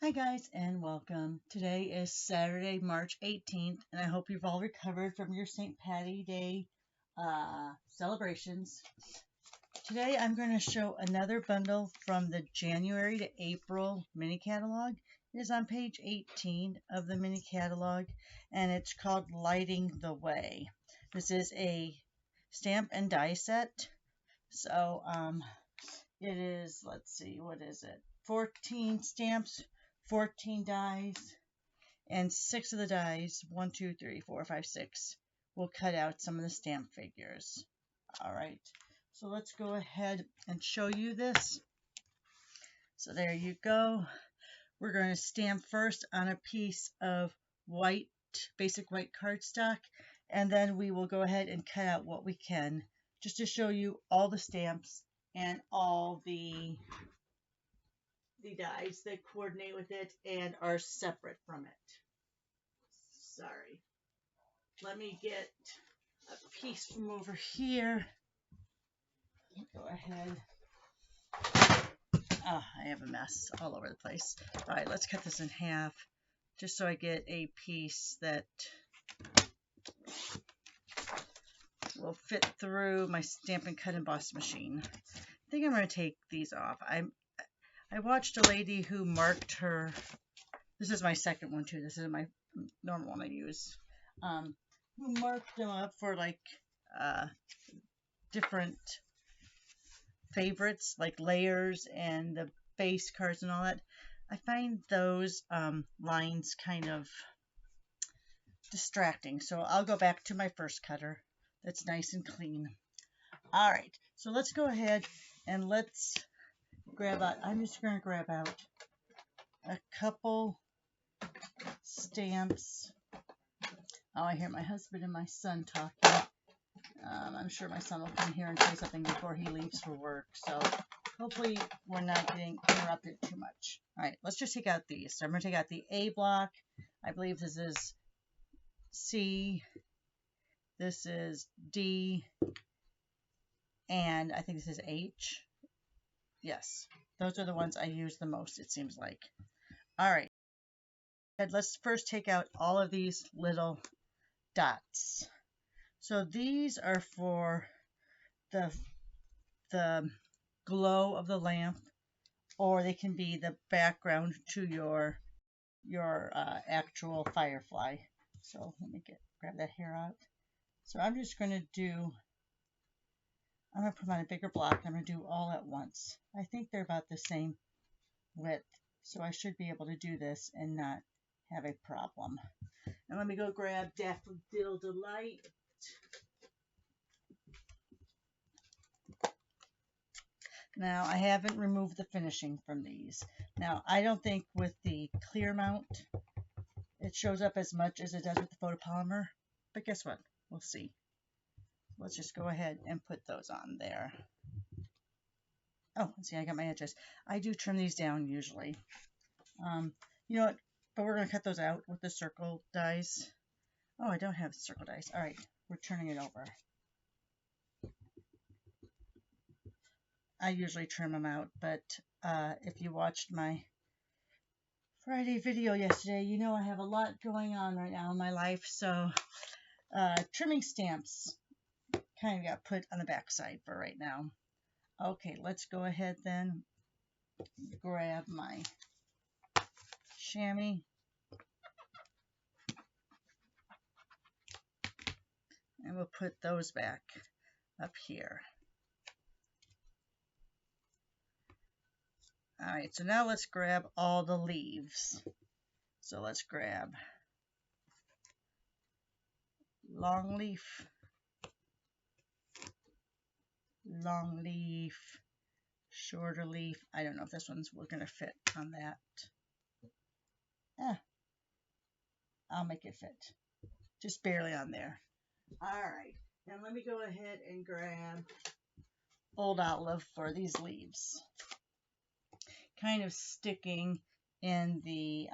Hi guys and welcome. Today is Saturday, March 18th, and I hope you've all recovered from your St. Patty Day celebrations. Today I'm going to show another bundle from the January to April mini catalog. It is on page 18 of the mini catalog, and it's called Lighting the Way. This is a stamp and die set. So it is, let's see, what is it? 14 stamps, 14 dies, and 6 of the dies, 1, 2, 3, 4, 5, 6, will cut out some of the stamp figures. Alright, so let's go ahead and show you this. So there you go. We're going to stamp first on a piece of white, basic white cardstock, and then we will go ahead and cut out what we can, just to show you all the stamps and all the dies that coordinate with it and are separate from it. Sorry. Let me get a piece from over here. Go ahead. Oh, I have a mess all over the place. All right, let's cut this in half just so I get a piece that will fit through my stamp and cut emboss machine. I think I'm going to take these off. I watched a lady who marked her. This is my second one too. This is my normal one I use. Who marked them up for like different favorites, like layers and the base cards and all that. I find those lines kind of distracting, so I'll go back to my first cutter that's nice and clean. All right, so let's go ahead and let's grab out. I'm just going to grab out a couple stamps. Oh, I hear my husband and my son talking. I'm sure my son will come here and say something before he leaves for work, so hopefully we're not getting interrupted too much. All right, let's just take out these. So I'm going to take out the A block. I believe this is C, this is D, and I think this is H. Yes, those are the ones I use the most, it seems like. All right, let's first take out all of these little dots. So these are for the glow of the lamp, or they can be the background to your actual firefly. So let me grab that hair out. So I'm just going to do, I'm going to put them on a bigger block. I'm going to do all at once. I think they're about the same width, so I should be able to do this and not have a problem. And let me go grab Daffodil Delight. Now, I haven't removed the finishing from these. Now, I don't think with the clear mount it shows up as much as it does with the photopolymer, but guess what? We'll see. Let's just go ahead and put those on there. Oh, let's see, I got my edges. I do trim these down usually. You know what? But we're going to cut those out with the circle dies. Oh, I don't have circle dies. All right, we're turning it over. I usually trim them out, but if you watched my Friday video yesterday, you know I have a lot going on right now in my life, so trimming stamps kind of got put on the back side for right now. Okay, let's go ahead then, grab my chamois, and we'll put those back up here. All right, so now let's grab all the leaves. So let's grab long leaf, shorter leaf. I don't know if this one's we're going to fit on that. I'll make it fit. Just barely on there. All right, now let me go ahead and grab Old Olive for these leaves. Kind of sticking in the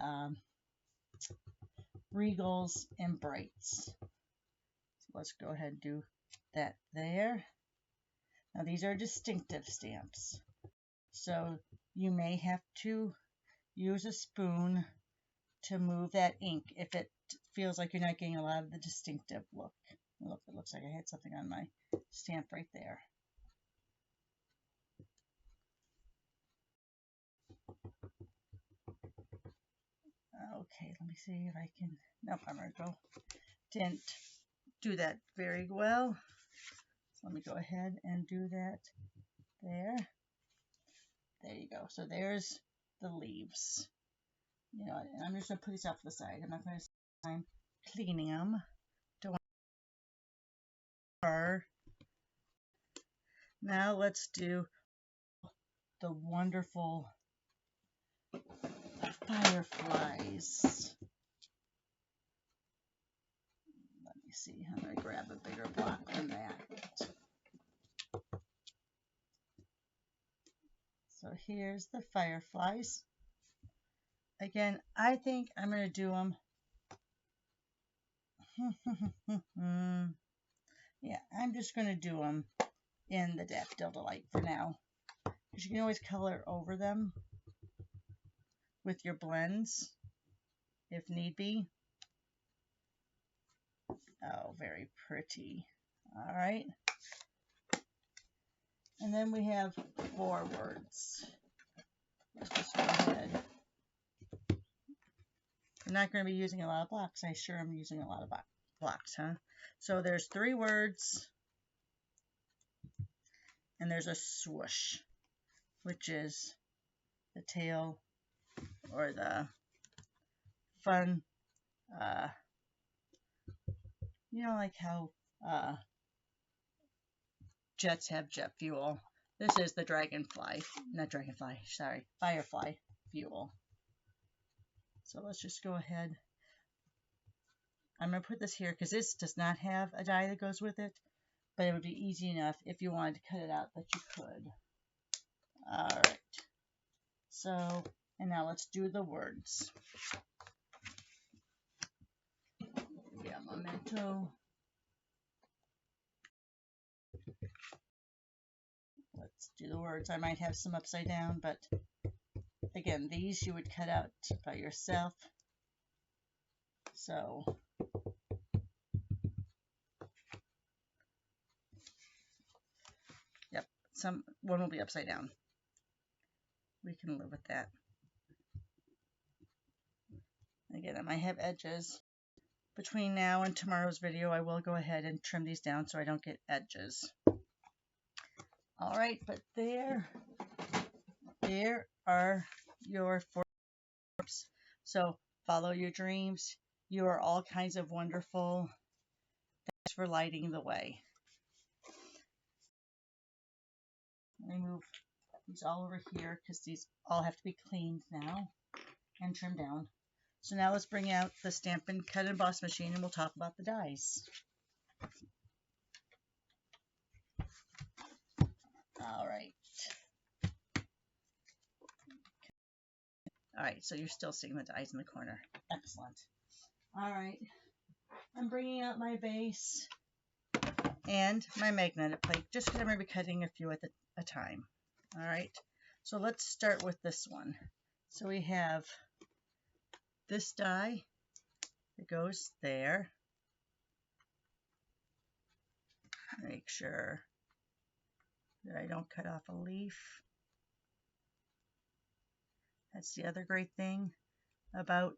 Regals and Brights. So let's go ahead and do that there. Now these are distinctive stamps, so you may have to use a spoon to move that ink if it feels like you're not getting a lot of the distinctive look. Look, it looks like I had something on my stamp right there. Okay, let me see if I can, nope, I'm going to go, didn't do that very well. So let me go ahead and do that there. There you go. So there's the leaves. You know, and I'm just going to put these off to the side. I'm not going to spend time cleaning them. Don't want to. Now let's do the wonderful fireflies. Let me see. I'm going to grab a bigger block than that. So here's the fireflies. Again, I think I'm going to do them. Yeah, I'm just going to do them in the Daffodil Delight for now. Because you can always color over them with your blends if need be. Oh, very pretty. All right. And then we have 4 words. Let's just go ahead. I'm not going to be using a lot of blocks. I sure am using a lot of blocks, huh? So there's 3 words. And there's a swoosh, which is the tail or the fun, you know, like how jets have jet fuel. This is the dragonfly, not dragonfly, sorry, firefly fuel. So let's just go ahead. I'm going to put this here because this does not have a die that goes with it, but it would be easy enough if you wanted to cut it out that you could. All right. So, and now let's do the words. Yeah, memento. Let's do the words. I might have some upside down, but again, these you would cut out by yourself. So, yep, one will be upside down. We can live with that. Again, I might have edges. Between now and tomorrow's video, I will go ahead and trim these down so I don't get edges. All right, but there are your 4 steps. So follow your dreams. You are all kinds of wonderful. Thanks for lighting the way. Let me move these all over here because these all have to be cleaned now and trimmed down. So now let's bring out the Stampin' Cut and Emboss machine and we'll talk about the dies. All right. All right, so you're still seeing the dies in the corner. Excellent. All right, I'm bringing out my vase and my magnetic plate just because I'm going to be cutting a few at a time. All right, so let's start with this one. So we have this die that goes there. Make sure that I don't cut off a leaf. That's the other great thing about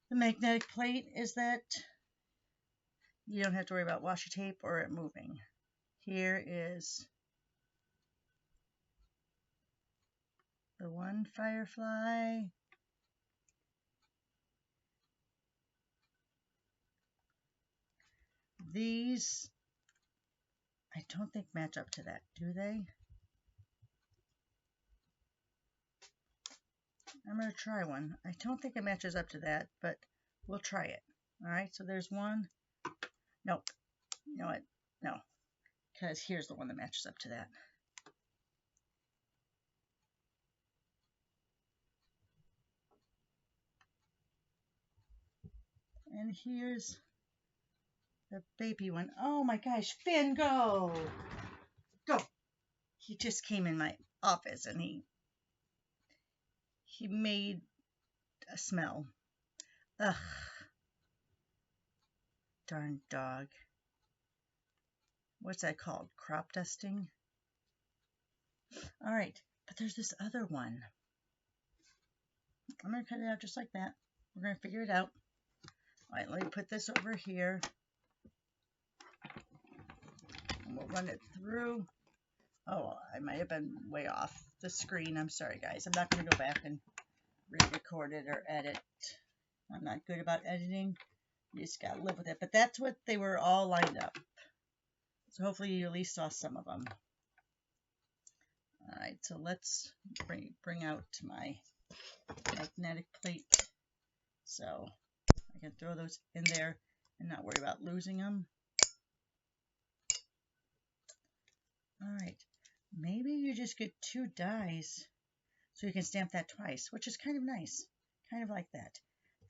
the magnetic plate is that you don't have to worry about washi tape or it moving. Here is the one firefly. These, I don't think match up to that, do they? I'm going to try one. I don't think it matches up to that, but we'll try it. All right, so there's one. Nope. You know what? No, because here's the one that matches up to that. And here's the baby one. Oh my gosh, Finn, go! Go! He just came in my office and he he made a smell. Ugh. Darn dog. What's that called? Crop dusting? All right, but there's this other one. I'm going to cut it out just like that. We're going to figure it out. All right, let me put this over here. And we'll run it through. Oh, I might have been way off the screen. I'm sorry, guys. I'm not going to go back and re-record it or edit. I'm not good about editing. You just got to live with it. But that's what they were all lined up. So hopefully you at least saw some of them. All right, so let's bring out my magnetic plate so I can throw those in there and not worry about losing them. All right, maybe you just get 2 dies so you can stamp that twice, which is kind of nice, kind of like that.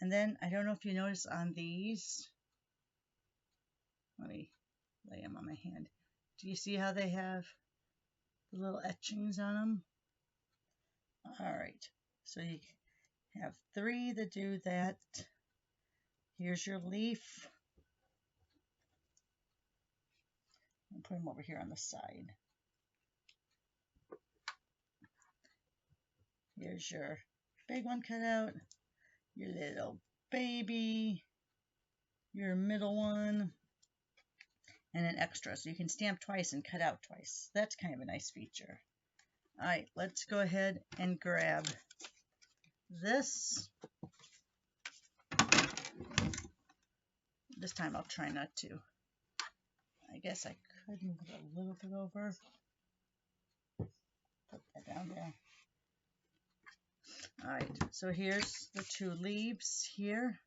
And then I don't know if you notice on these, let me lay them on my hand. Do you see how they have the little etchings on them? All right, so you have 3 that do that. Here's your leaf. I'll put them over here on the side. Here's your big one cut out, your little baby, your middle one, and an extra. So you can stamp twice and cut out twice. That's kind of a nice feature. All right, let's go ahead and grab this. This time I'll try not to. I guess I could move it a little bit over. Put that down there. All right, so here's the 2 leaves here.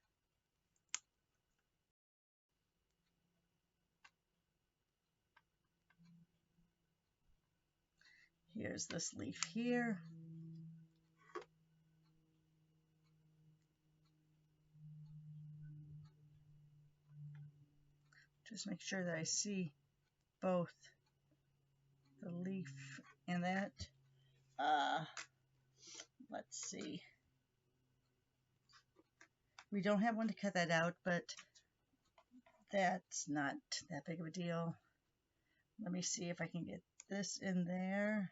Here's this leaf here. Just make sure that I see both the leaf and that. Let's see. We don't have one to cut that out, but that's not that big of a deal. Let me see if I can get this in there.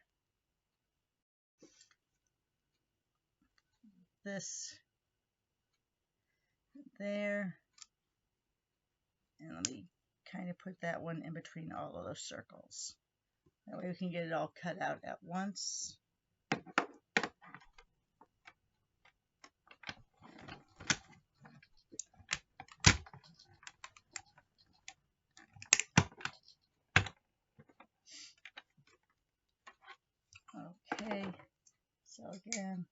This there. And let me kind of put that one in between all of those circles. That way we can get it all cut out at once. Okay, so again,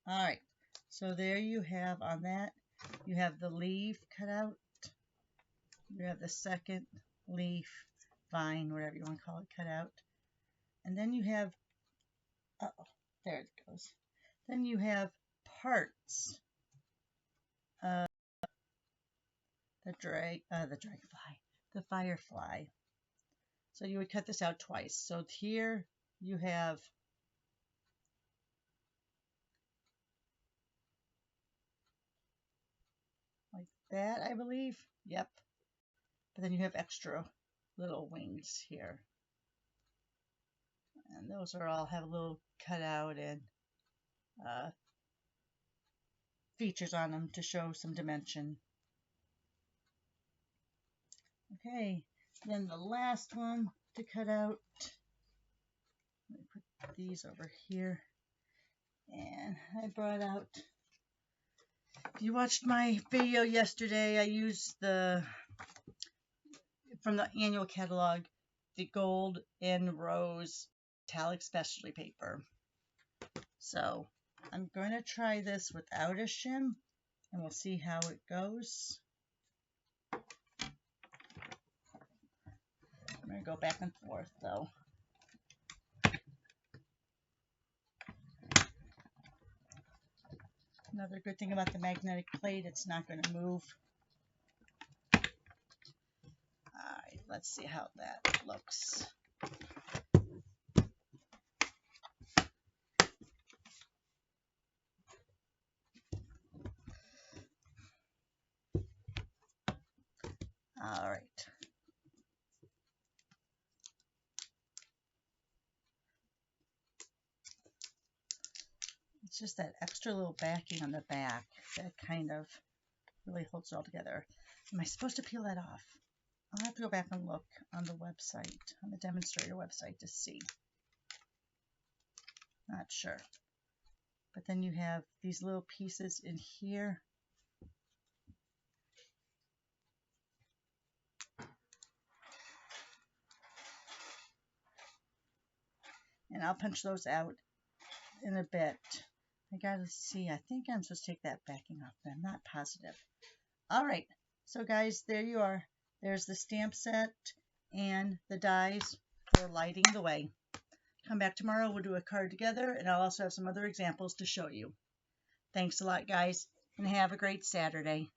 all right, so there you have on that, you have the leaf cut out, you have the second leaf, vine, whatever you want to call it, cut out, and then you have, there it goes, then you have parts of the dragonfly, the firefly. So you would cut this out twice. So here you have like that, I believe. Yep. But then you have extra little wings here. And those are all have a little cutout and features on them to show some dimension. Okay, then the last one to cut out, let me put these over here, and I brought out, if you watched my video yesterday, I used from the annual catalog, the gold and rose metallic specialty paper. So I'm going to try this without a shim, and we'll see how it goes. I'm going to go back and forth though. Another good thing about the magnetic plate, it's not going to move. Alright, let's see how that looks. All right. It's just that extra little backing on the back that kind of really holds it all together. Am I supposed to peel that off? I'll have to go back and look on the website, on the demonstrator website to see. Not sure. But then you have these little pieces in here. And I'll punch those out in a bit. I gotta see, I think I'm supposed to take that backing off, but I'm not positive. All right, so guys, there you are. There's the stamp set and the dies for lighting the way. Come back tomorrow, we'll do a card together, and I'll also have some other examples to show you. Thanks a lot, guys, and have a great Saturday.